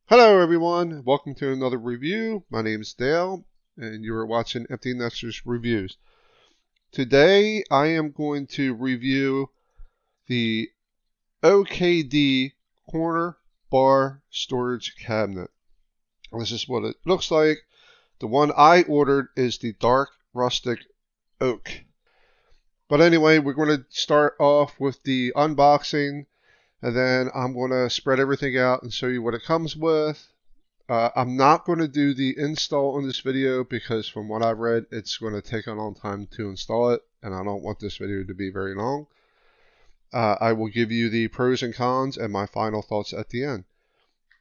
Hello everyone, welcome to another review. My name is Dale and you are watching Empty Nesters Reviews. Today I am going to review the OKD corner bar storage cabinet. This is what it looks like. The one I ordered is the dark rustic oak. But anyway, we're going to start off with the unboxing. And then I'm going to spread everything out and show you what it comes with. I'm not going to do the install in this video because from what I've read, it's going to take a long time to install it. And I don't want this video to be very long. I will give you the pros and cons and my final thoughts at the end.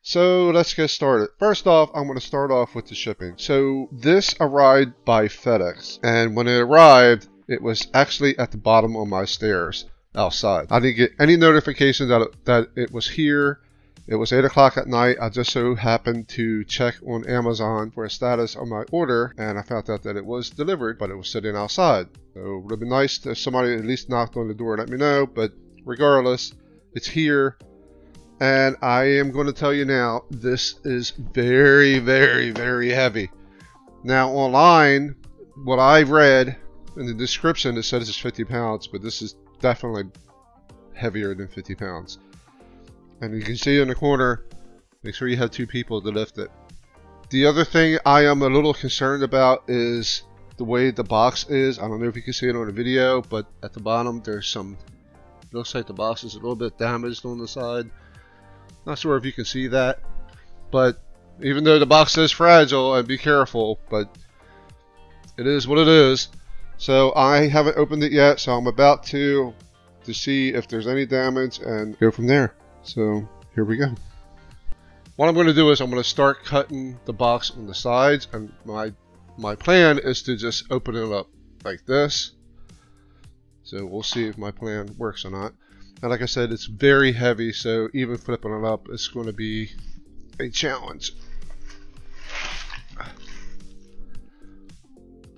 So let's get started. First off, I'm going to start off with the shipping. So this arrived by FedEx. And when it arrived, it was actually at the bottom of my stairs. Outside. I didn't get any notification that it was here. It was 8 o'clock at night. I just so happened to check on Amazon for a status on my order, and I found out that it was delivered, but it was sitting outside. So it would have been nice if somebody at least knocked on the door and let me know, but regardless, it's here. And I am going to tell you now, this is very, very, very heavy. Now online, what I've read in the description, it says it's 50 pounds, but this is definitely heavier than 50 pounds. And you can see in the corner, make sure you have two people to lift it. The other thing I am a little concerned about is the way the box is. I don't know if you can see it on the video, but at the bottom there's some, looks like the box is a little bit damaged on the side. Not sure if you can see that, but even though the box is fragile, and be careful, but it is what it is. So I haven't opened it yet, so I'm about to see if there's any damage and go from there. So here we go. What I'm going to do is I'm going to start cutting the box on the sides, and my plan is to just open it up like this. So we'll see if my plan works or not. And like I said, it's very heavy, so even flipping it up is going to be a challenge.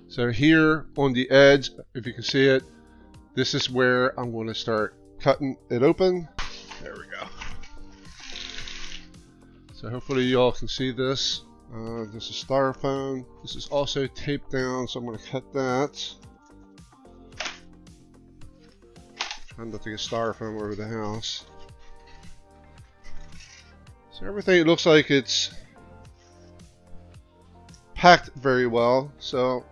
So here on the edge, if you can see it, this is where I'm going to start cutting it open. There we go. So hopefully you all can see this. This is styrofoam. This is also taped down, so I'm going to cut that. Trying not to get styrofoam over the house. So everything, it looks like it's packed very well. So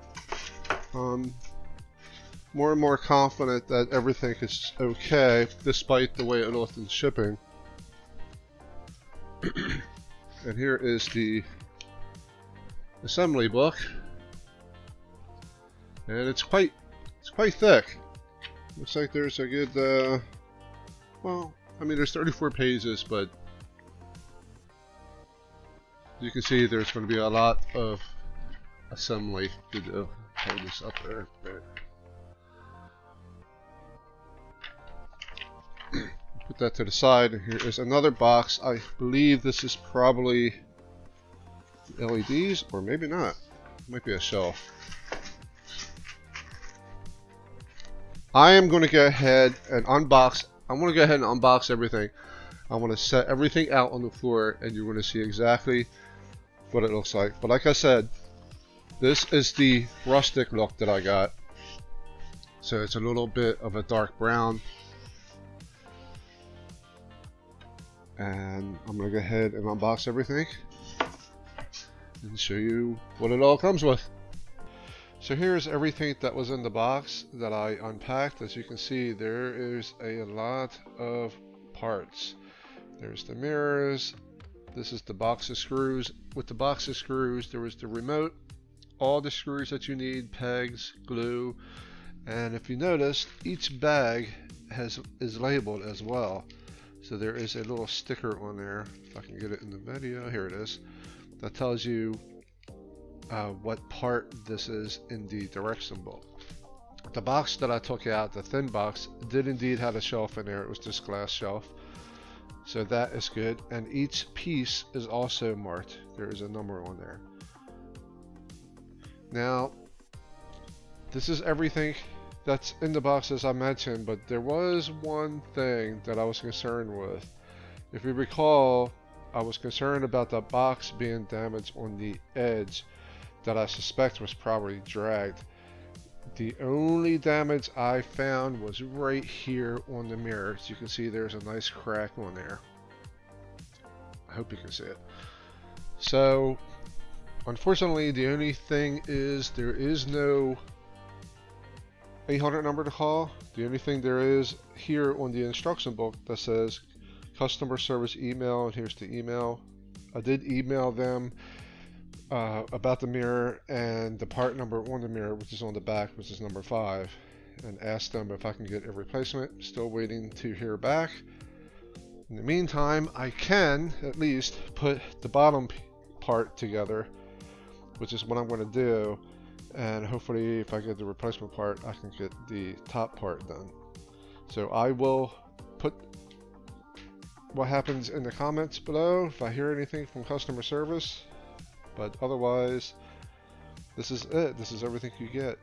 more and more confident that everything is okay, despite the way it looked in shipping. And here is the assembly book, and it's quite thick. Looks like there's a good, well, I mean, there's 34 pages, but you can see there's going to be a lot of assembly to do. Hold this up there. Put that to the side. Here is another box. I believe this is probably LEDs, or maybe not. It might be a shelf. I am going to go ahead and unbox. I'm going to go ahead and unbox everything. I want to set everything out on the floor, and you're going to see exactly what it looks like. But like I said, this is the rustic look that I got. So it's a little bit of a dark brown. And I'm going to go ahead and unbox everything and show you what it all comes with. So here's everything that was in the box that I unpacked. As you can see, there is a lot of parts. There's the mirrors. This is the box of screws. With the box of screws, there was the remote, all the screws that you need, pegs, glue, and if you notice, each bag is labeled as well. So there is a little sticker on there, if I can get it in the video, here it is, that tells you what part this is in the direction book. The box that I took out, the thin box, did indeed have a shelf in there. It was just glass shelf. So that is good. And each piece is also marked. There is a number on there. Now, this is everything that's in the box as I mentioned, but there was one thing that I was concerned with. If you recall, I was concerned about the box being damaged on the edge that I suspect was probably dragged. The only damage I found was right here on the mirror. As you can see, there's a nice crack on there. I hope you can see it. So, unfortunately, the only thing is there is no 800 number to call. The only thing there is here on the instruction book that says customer service email, and here's the email. I did email them about the mirror and the part number on the mirror, which is on the back, which is number 5, and asked them if I can get a replacement. Still waiting to hear back. In the meantime, I can at least put the bottom part together, which is what I'm going to do, and hopefully if I get the replacement part, I can get the top part done. So I will put what happens in the comments below if I hear anything from customer service, but otherwise this is it. This is everything you get.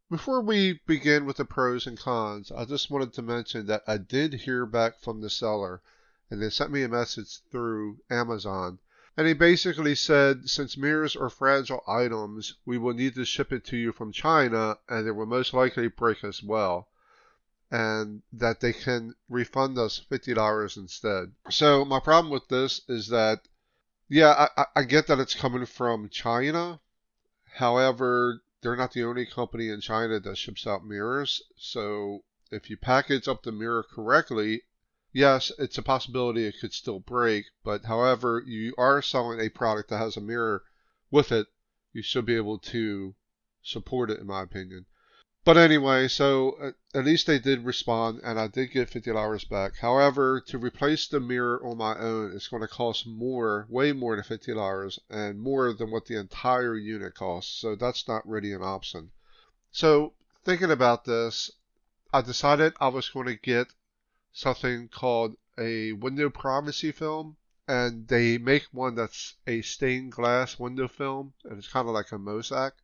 Before we begin with the pros and cons, I just wanted to mention that I did hear back from the seller, and they sent me a message through Amazon, and he basically said since mirrors are fragile items, we will need to ship it to you from China, and it will most likely break as well, and that they can refund us $50 instead. So my problem with this is that, yeah, I get that it's coming from China. However, they're not the only company in China that ships out mirrors. So if you package up the mirror correctly, yes, it's a possibility it could still break. But however, you are selling a product that has a mirror with it, you should be able to support it, in my opinion. But anyway, so at least they did respond, and I did get $50 back. However, to replace the mirror on my own, it's going to cost more, way more than $50, and more than what the entire unit costs. So that's not really an option. So thinking about this, I decided I was going to get something called a window privacy film, and they make one that's a stained glass window film, and it's kind of like a mosaic.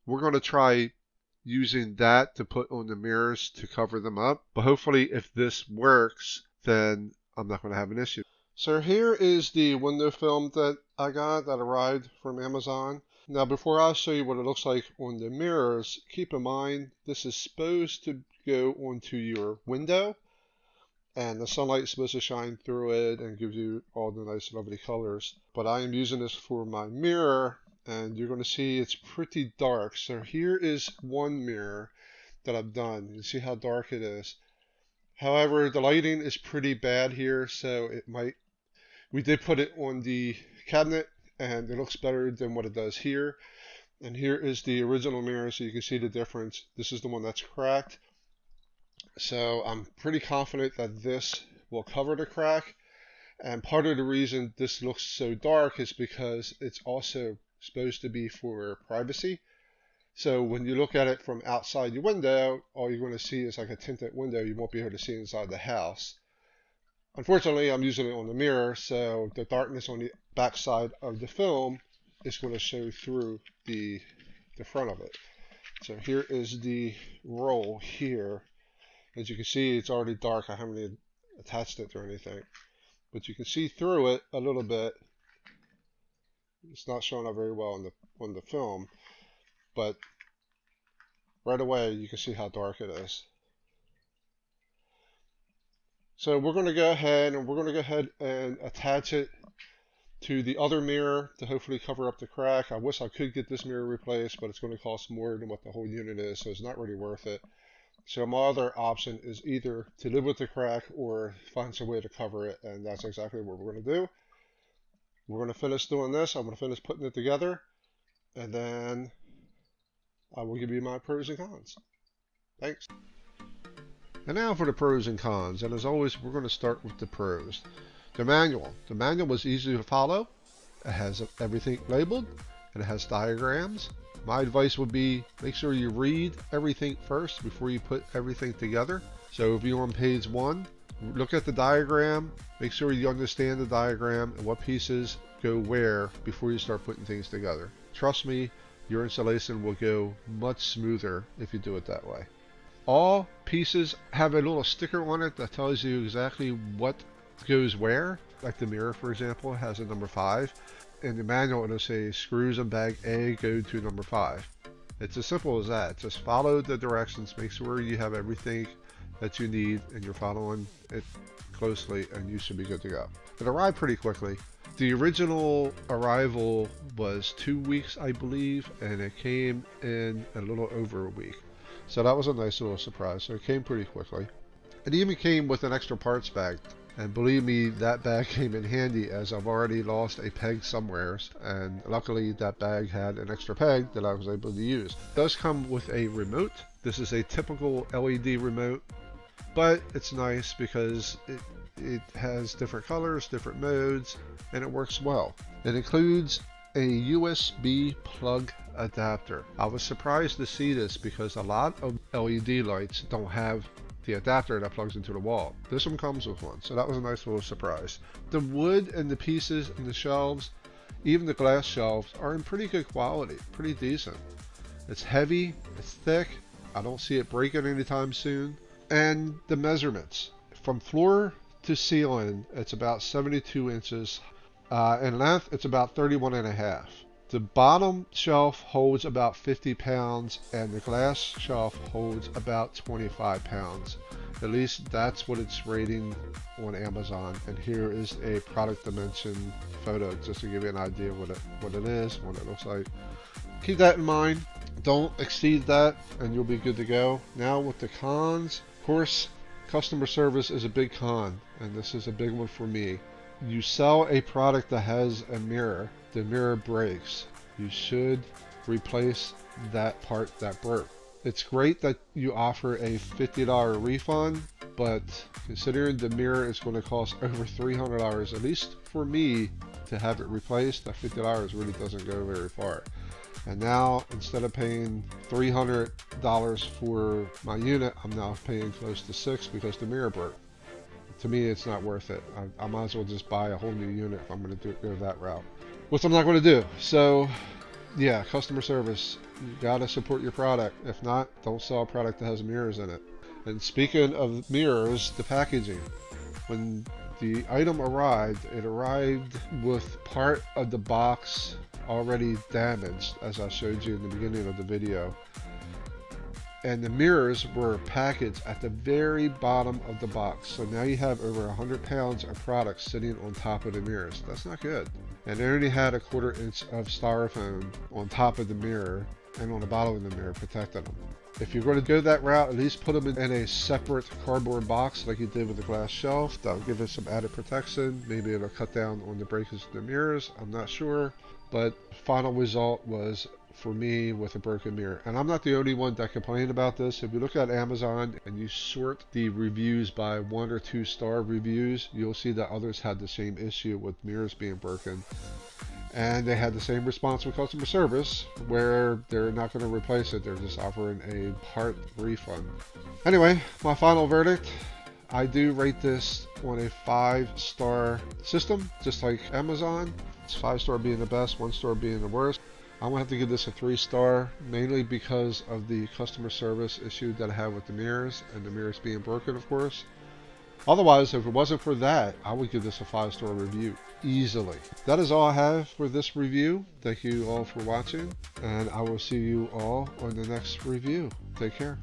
We're going to try using that to put on the mirrors to cover them up, but hopefully if this works, then I'm not going to have an issue. So here is the window film that I got that arrived from Amazon. Now before I show you what it looks like on the mirrors, keep in mind this is supposed to go onto your window, and the sunlight is supposed to shine through it and give you all the nice lovely colors. But I am using this for my mirror, and you're going to see it's pretty dark. So here is one mirror that I've done. You see how dark it is. However, the lighting is pretty bad here, so it might, we did put it on the cabinet and it looks better than what it does here. And here is the original mirror, so you can see the difference. This is the one that's cracked. So I'm pretty confident that this will cover the crack. And part of the reason this looks so dark is because it's also supposed to be for privacy. So when you look at it from outside your window, all you're going to see is like a tinted window. You won't be able to see inside the house. Unfortunately, I'm using it on the mirror, so the darkness on the back side of the film is going to show through the front of it. So here is the roll here. As you can see, it's already dark. I haven't even attached it or anything, but you can see through it a little bit. It's not showing up very well on the film, but right away you can see how dark it is. So we're going to go ahead and attach it to the other mirror to hopefully cover up the crack. I wish I could get this mirror replaced, but it's going to cost more than what the whole unit is, so it's not really worth it. So my other option is either to live with the crack or find some way to cover it, and that's exactly what we're going to do. We're going to finish doing this. I'm going to finish putting it together, and then I will give you my pros and cons. Thanks. And now for the pros and cons, and as always, we're going to start with the pros. The manual. The manual was easy to follow. It has everything labeled, and it has diagrams. My advice would be make sure you read everything first before you put everything together. So if you're on page 1, look at the diagram, make sure you understand the diagram and what pieces go where before you start putting things together. Trust me, your installation will go much smoother if you do it that way. All pieces have a little sticker on it that tells you exactly what goes where. Like the mirror, for example, has a number 5. In the manual, it'll say screws in bag A go to number 5. It's as simple as that. Just follow the directions, make sure you have everything that you need and you're following it closely, and you should be good to go. It arrived pretty quickly. The original arrival was 2 weeks, I believe, and it came in a little over a week. So that was a nice little surprise. So it came pretty quickly. It even came with an extra parts bag. And believe me, that bag came in handy, as I've already lost a peg somewhere, and luckily that bag had an extra peg that I was able to use. It does come with a remote. This is a typical LED remote, but it's nice because it has different colors, different modes, and it works well. It includes a USB plug adapter. I was surprised to see this because a lot of LED lights don't have the adapter that plugs into the wall. This one comes with one, so that was a nice little surprise. The wood and the pieces and the shelves, even the glass shelves, are in pretty good quality, pretty decent. It's heavy, it's thick, I don't see it breaking anytime soon. And the measurements, from floor to ceiling, it's about 72 inches. In length, it's about 31.5. The bottom shelf holds about 50 pounds and the glass shelf holds about 25 pounds. At least that's what it's rating on Amazon. And here is a product dimension photo just to give you an idea what it is, what it looks like. Keep that in mind. Don't exceed that and you'll be good to go. Now with the cons, of course, customer service is a big con, and this is a big one for me. You sell a product that has a mirror, the mirror breaks. You should replace that part that broke. It's great that you offer a $50 refund, but considering the mirror is going to cost over $300, at least for me, to have it replaced, that $50 really doesn't go very far. And now, instead of paying $300 for my unit, I'm now paying close to $600 because the mirror broke. To me, it's not worth it. I might as well just buy a whole new unit if I'm going to go that route, which I'm not going to do. So, yeah, customer service. You got to support your product. If not, don't sell a product that has mirrors in it. And speaking of mirrors, the packaging. When the item arrived, it arrived with part of the box already damaged, as I showed you in the beginning of the video. And the mirrors were packaged at the very bottom of the box. So now you have over 100 pounds of product sitting on top of the mirrors. That's not good. And they only had a 1/4 inch of styrofoam on top of the mirror and on the bottom of the mirror protecting them. If you're going to go that route, at least put them in a separate cardboard box like you did with the glass shelf. That'll give it some added protection. Maybe it'll cut down on the breakage of the mirrors. I'm not sure. But final result was, for me, with a broken mirror. And I'm not the only one that complained about this. If you look at Amazon and you sort the reviews by 1 or 2 star reviews, you'll see that others had the same issue with mirrors being broken. And they had the same response with customer service, where they're not going to replace it. They're just offering a part refund. Anyway, my final verdict. I do rate this on a 5-star system, just like Amazon. It's 5-star being the best, 1-star being the worst. I'm going to have to give this a 3-star, mainly because of the customer service issue that I had with the mirrors, and the mirrors being broken, of course. Otherwise, if it wasn't for that, I would give this a 5-star review, easily. That is all I have for this review. Thank you all for watching, and I will see you all on the next review. Take care.